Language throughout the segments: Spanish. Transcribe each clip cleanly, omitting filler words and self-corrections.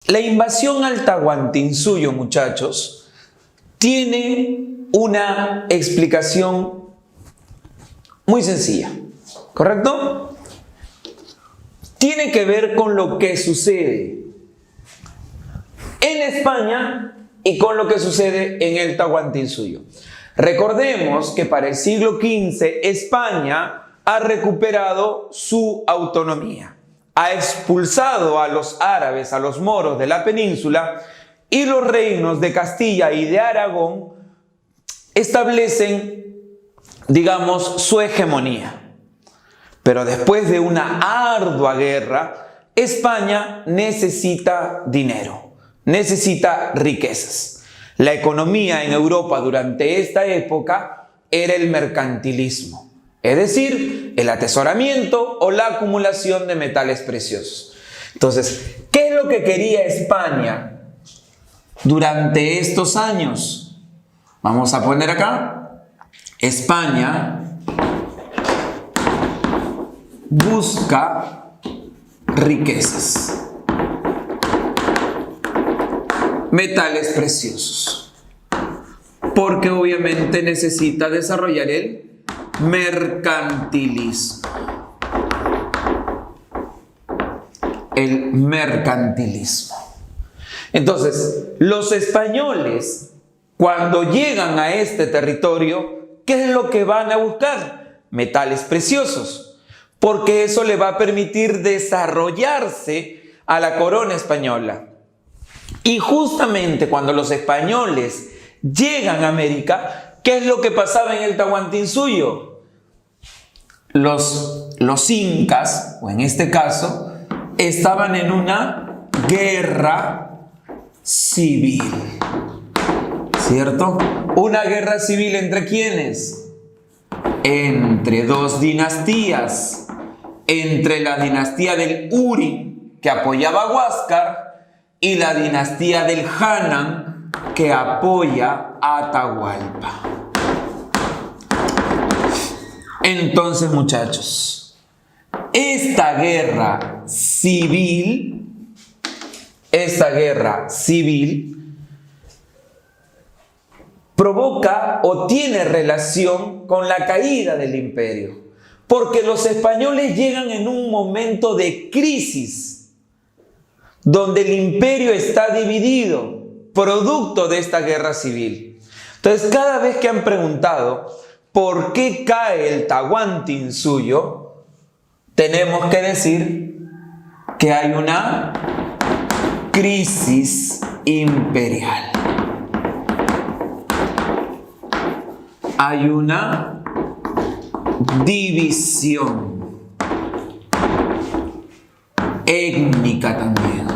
La invasión al Tahuantinsuyo, muchachos, tiene una explicación muy sencilla, ¿correcto? Tiene que ver con lo que sucede en España y con lo que sucede en el Tahuantinsuyo. Recordemos que para el siglo XV España ha recuperado su autonomía, ha expulsado a los árabes, a los moros de la península, y los reinos de Castilla y de Aragón establecen, digamos, su hegemonía. Pero después de una ardua guerra, España necesita dinero, necesita riquezas. La economía en Europa durante esta época era el mercantilismo, es decir, el atesoramiento o la acumulación de metales preciosos. Entonces, ¿qué es lo que quería España durante estos años? Vamos a poner acá, España busca riquezas, metales preciosos, porque obviamente necesita desarrollar el mercantilismo. El mercantilismo. Entonces, los españoles, cuando llegan a este territorio, ¿qué es lo que van a buscar? Metales preciosos, porque eso le va a permitir desarrollarse a la corona española. Y justamente cuando los españoles llegan a América, ¿qué es lo que pasaba en el Tahuantinsuyo? Los incas, o en este caso, estaban en una guerra civil, ¿cierto? Una guerra civil ¿entre quiénes? Entre dos dinastías, entre la dinastía del Uri, que apoyaba a Huáscar, y la dinastía del Hanan, que apoya a Atahualpa. Entonces, muchachos, esta guerra civil provoca o tiene relación con la caída del imperio, porque los españoles llegan en un momento de crisis, donde el imperio está dividido, producto de esta guerra civil. Entonces, cada vez que han preguntado por qué cae el Tahuantinsuyo, tenemos que decir que hay una crisis imperial. Hay una división étnica también.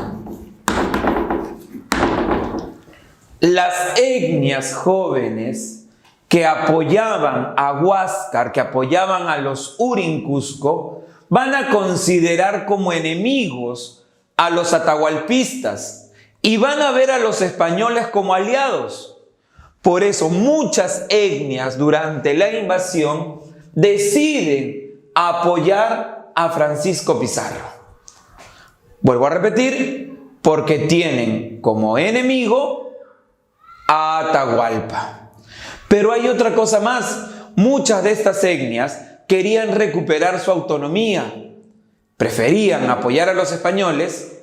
Las etnias jóvenes que apoyaban a Huáscar, que apoyaban a los Urincusco, van a considerar como enemigos a los atahualpistas y van a ver a los españoles como aliados. Por eso muchas etnias durante la invasión deciden apoyar a Francisco Pizarro. Vuelvo a repetir, porque tienen como enemigo a Atahualpa. Pero hay otra cosa más. Muchas de estas etnias querían recuperar su autonomía. Preferían apoyar a los españoles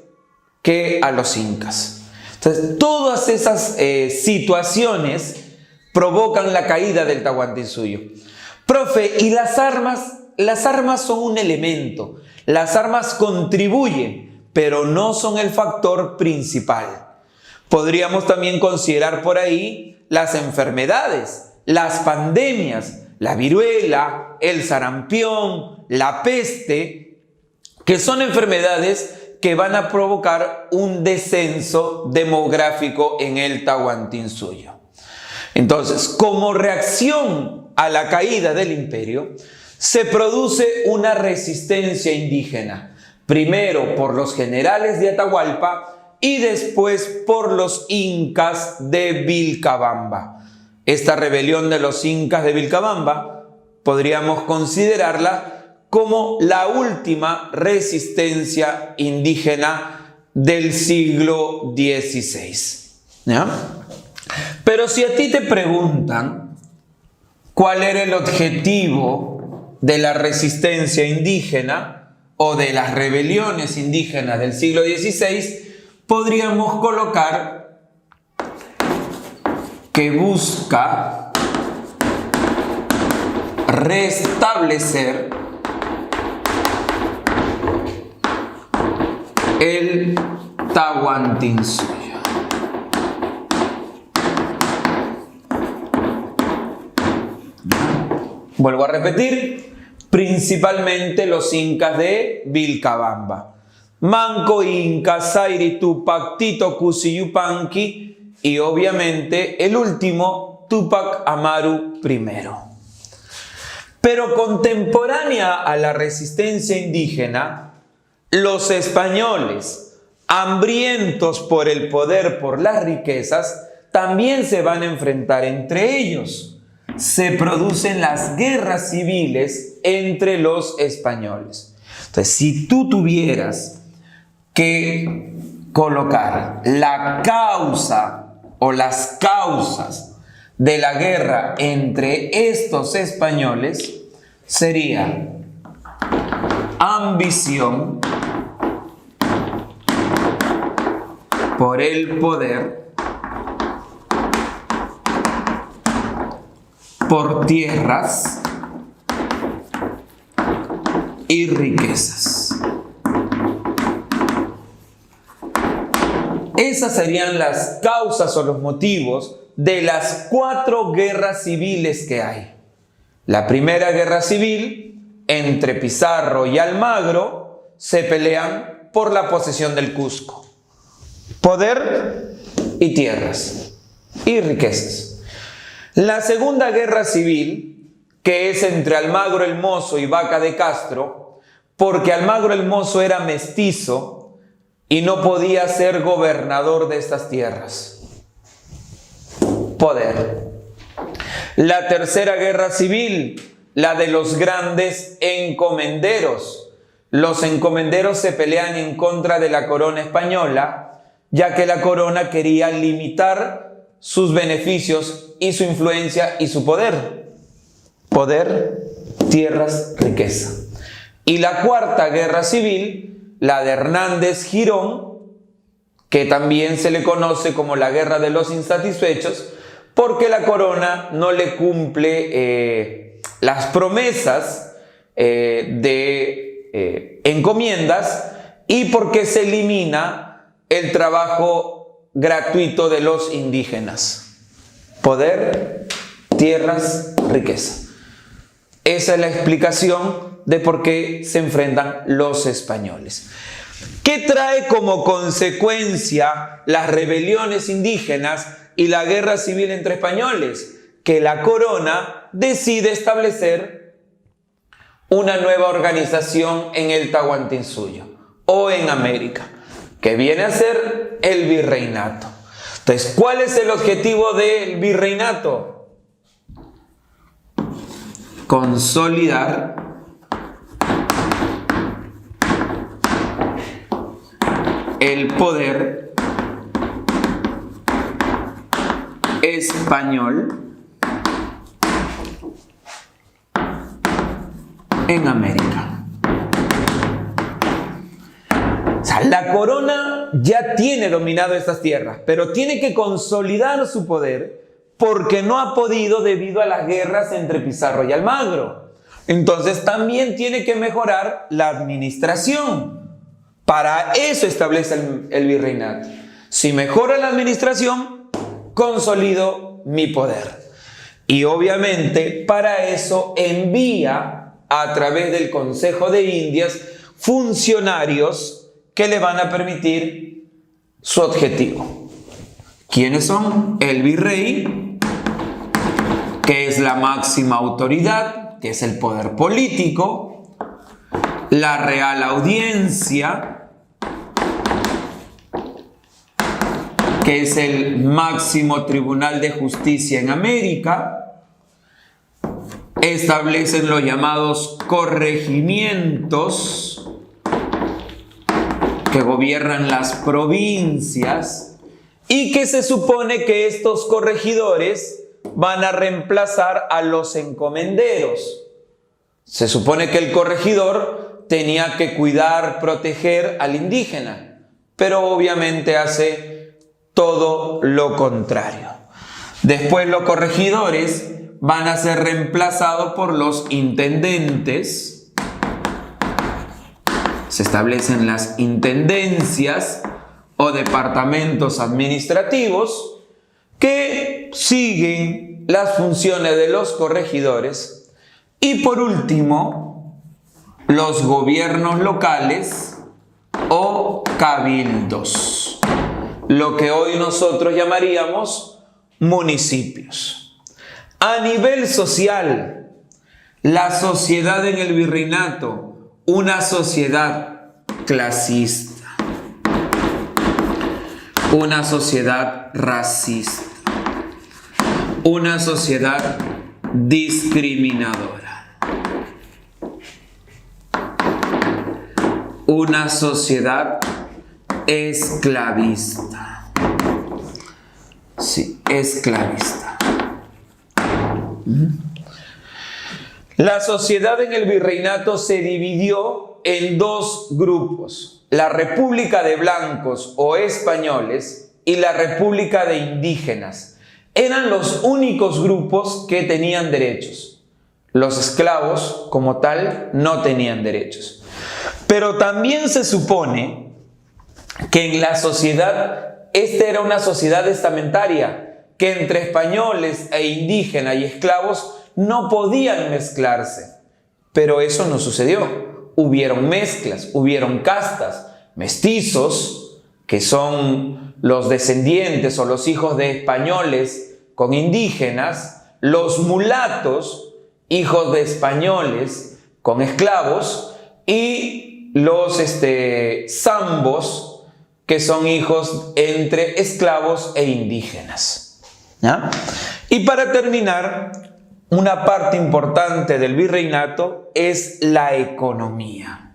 que a los incas. Entonces, todas esas situaciones provocan la caída del Tahuantinsuyo. Profe, ¿y las armas? Las armas son un elemento. Las armas contribuyen, pero no son el factor principal. Podríamos también considerar por ahí las enfermedades, las pandemias, la viruela, el sarampión, la peste, que son enfermedades que van a provocar un descenso demográfico en el Tahuantinsuyo. Entonces, como reacción a la caída del imperio, se produce una resistencia indígena, primero por los generales de Atahualpa y después por los incas de Vilcabamba. Esta rebelión de los incas de Vilcabamba podríamos considerarla como la última resistencia indígena del siglo XVI. ¿Ya? Pero si a ti te preguntan cuál era el objetivo de la resistencia indígena o de las rebeliones indígenas del siglo XVI, podríamos colocar que busca restablecer el Tahuantinsuyo. Vuelvo a repetir, principalmente los incas de Vilcabamba. Manco Inca, Zairi Tupac, Tito Cusi Yupanqui y obviamente el último, Túpac Amaru I. Pero contemporánea a la resistencia indígena, los españoles, hambrientos por el poder, por las riquezas, también se van a enfrentar entre ellos. Se producen las guerras civiles entre los españoles. Entonces, si tú tuvieras que colocar la causa o las causas de la guerra entre estos españoles, sería ambición por el poder, por tierras y riquezas. Esas serían las causas o los motivos de las 4 guerras civiles que hay. La primera guerra civil, entre Pizarro y Almagro, se pelean por la posesión del Cusco. Poder y tierras y riquezas. La segunda guerra civil, que es entre Almagro el Mozo y Vaca de Castro, porque Almagro el Mozo era mestizo y no podía ser gobernador de estas tierras. Poder. La tercera guerra civil, la de los grandes encomenderos. Los encomenderos se pelean en contra de la corona española, ya que la corona quería limitar sus beneficios y su influencia y su poder. Poder, tierras, riqueza. Y la cuarta guerra civil, la de Hernández Girón, que también se le conoce como la guerra de los insatisfechos, porque la corona no le cumple las promesas de encomiendas y porque se elimina el trabajo gratuito de los indígenas. Poder, tierras, riqueza. Esa es la explicación de por qué se enfrentan los españoles. ¿Qué trae como consecuencia las rebeliones indígenas y la guerra civil entre españoles? Que la corona decide establecer una nueva organización en el Tahuantinsuyo o en América, que viene a ser el virreinato. Entonces, ¿cuál es el objetivo del virreinato? Consolidar el poder español en América. O sea, la corona ya tiene dominado estas tierras, pero tiene que consolidar su poder porque no ha podido debido a las guerras entre Pizarro y Almagro. Entonces también tiene que mejorar la administración. Para eso establece el virreinato. Si mejora la administración, consolido mi poder. Y obviamente para eso envía a través del Consejo de Indias funcionarios que le van a permitir su objetivo. ¿Quiénes son? El virrey, que es la máxima autoridad, que es el poder político, la Real Audiencia, que es el máximo tribunal de justicia en América, establecen los llamados corregimientos que gobiernan las provincias y que se supone que estos corregidores van a reemplazar a los encomenderos. Se supone que el corregidor tenía que cuidar, proteger al indígena, pero obviamente hace todo lo contrario. Después los corregidores van a ser reemplazados por los intendentes. Se establecen las intendencias o departamentos administrativos que siguen las funciones de los corregidores. Y por último, los gobiernos locales o cabildos, lo que hoy nosotros llamaríamos municipios. A nivel social, la sociedad en el virreinato, una sociedad clasista, una sociedad racista, una sociedad discriminadora, una sociedad esclavista. Sí, esclavista. La sociedad en el virreinato se dividió en dos grupos: la República de Blancos o Españoles y la República de Indígenas. Eran los únicos grupos que tenían derechos. Los esclavos, como tal, no tenían derechos. Pero también se supone que en la sociedad, esta era una sociedad estamentaria, que entre españoles e indígenas y esclavos no podían mezclarse. Pero eso no sucedió. Hubieron mezclas, hubieron castas, mestizos, que son los descendientes o los hijos de españoles con indígenas, los mulatos, hijos de españoles con esclavos, y los zambos, que son hijos entre esclavos e indígenas. ¿Ya? Y para terminar, una parte importante del virreinato es la economía.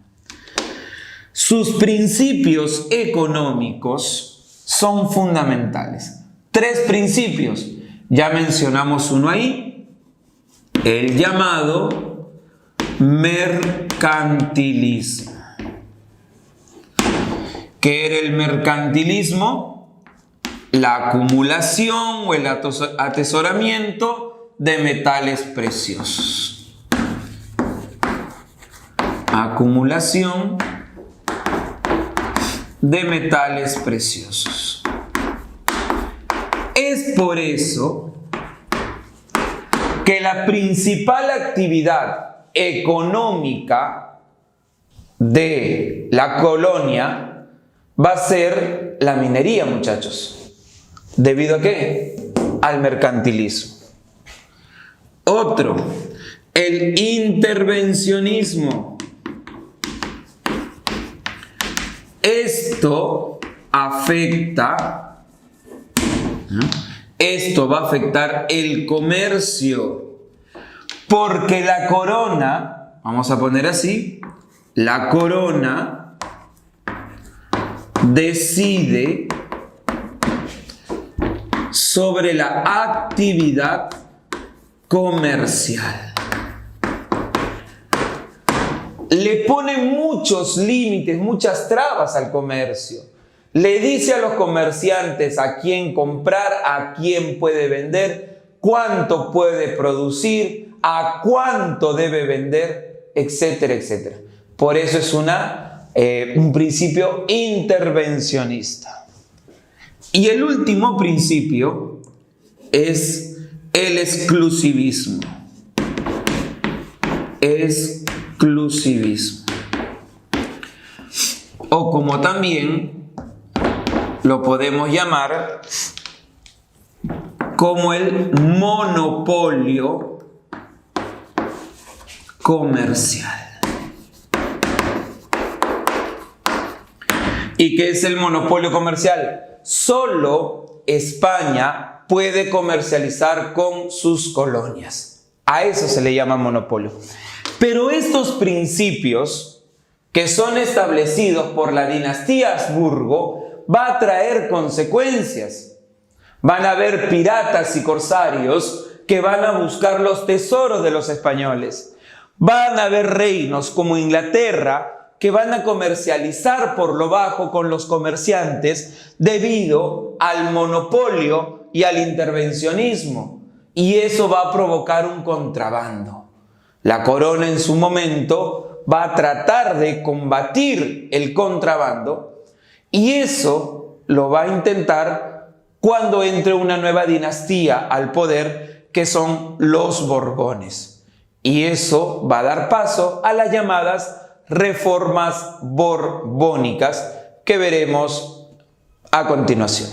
Sus principios económicos son fundamentales. 3 principios. Ya mencionamos uno ahí, el llamado mercantilismo. ¿Qué era el mercantilismo? La acumulación o el atesoramiento de metales preciosos. Acumulación de metales preciosos. Es por eso que la principal actividad económica de la colonia va a ser la minería, muchachos. ¿Debido a qué? Al mercantilismo. Otro, el intervencionismo. Esto va a afectar el comercio, porque la corona, vamos a poner así, la corona decide sobre la actividad comercial. Le pone muchos límites, muchas trabas al comercio. Le dice a los comerciantes a quién comprar, a quién puede vender, cuánto puede producir, a cuánto debe vender, etcétera, etcétera. Por eso es un principio intervencionista. Y el último principio es el exclusivismo. Exclusivismo. O como también lo podemos llamar como el monopolio comercial. ¿Y qué es el monopolio comercial? Solo España puede comercializar con sus colonias. A eso se le llama monopolio. Pero estos principios que son establecidos por la dinastía Habsburgo va a traer consecuencias. Van a haber piratas y corsarios que van a buscar los tesoros de los españoles. Van a haber reinos como Inglaterra que van a comercializar por lo bajo con los comerciantes debido al monopolio y al intervencionismo. Y eso va a provocar un contrabando. La corona en su momento va a tratar de combatir el contrabando y eso lo va a intentar cuando entre una nueva dinastía al poder, que son los Borbones. Y eso va a dar paso a las llamadas reformas borbónicas que veremos a continuación.